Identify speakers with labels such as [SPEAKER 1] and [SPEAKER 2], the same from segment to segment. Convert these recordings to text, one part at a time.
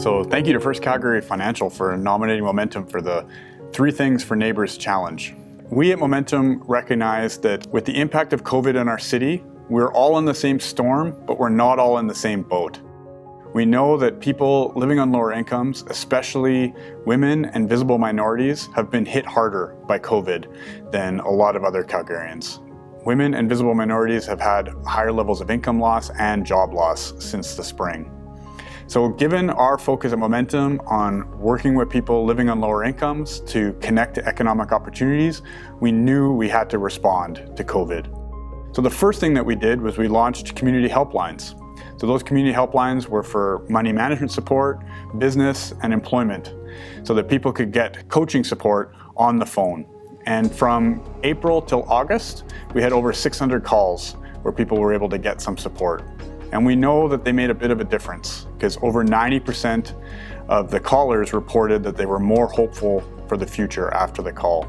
[SPEAKER 1] So thank you to First Calgary Financial for nominating Momentum for the Three Things for Neighbors Challenge. We at Momentum recognize that with the impact of COVID in our city, we're all in the same storm, but we're not all in the same boat. We know that people living on lower incomes, especially women and visible minorities, have been hit harder by COVID than a lot of other Calgarians. Women and visible minorities have had higher levels of income loss and job loss since the spring. So given our focus at Momentum on working with people living on lower incomes to connect to economic opportunities, we knew we had to respond to COVID. So the first thing that we did was we launched community helplines. So those community helplines were for money management support, business, and employment, so that people could get coaching support on the phone. And from April till August, we had over 600 calls where people were able to get some support. And we know that they made a bit of a difference because over 90% of the callers reported that they were more hopeful for the future after the call.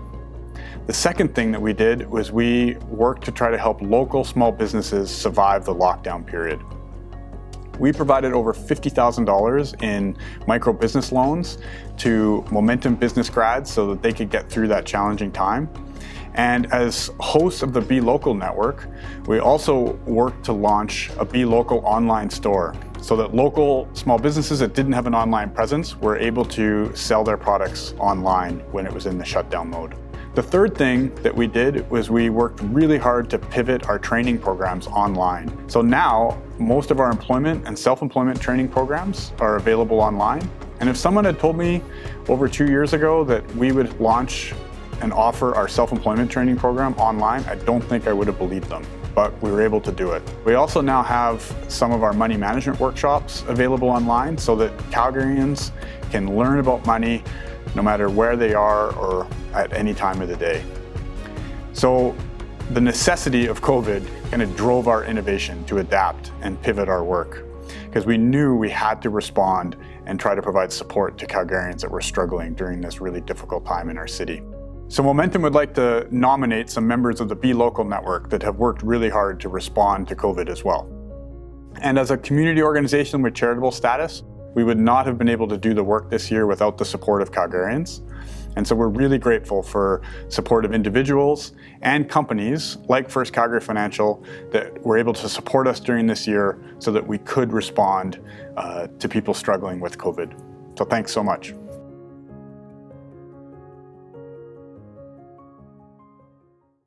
[SPEAKER 1] The second thing that we did was we worked to try to help local small businesses survive the lockdown period. We provided over $50,000 in micro business loans to Momentum business grads so that they could get through that challenging time. And as hosts of the Be Local network, we also worked to launch a Be Local online store so that local small businesses that didn't have an online presence were able to sell their products online when it was in the shutdown mode. The third thing that we did was we worked really hard to pivot our training programs online. So now most of our employment and self-employment training programs are available online. And if someone had told me over 2 years ago that we would launch and offer our self-employment training program online, I don't think I would have believed them, but we were able to do it. We also now have some of our money management workshops available online so that Calgarians can learn about money no matter where they are or at any time of the day. So the necessity of COVID kind of drove our innovation to adapt and pivot our work because we knew we had to respond and try to provide support to Calgarians that were struggling during this really difficult time in our city. So Momentum would like to nominate some members of the Be Local network that have worked really hard to respond to COVID as well. And as a community organization with charitable status, we would not have been able to do the work this year without the support of Calgarians. And so we're really grateful for support of individuals and companies like First Calgary Financial that were able to support us during this year so that we could respond to people struggling with COVID. So thanks so much.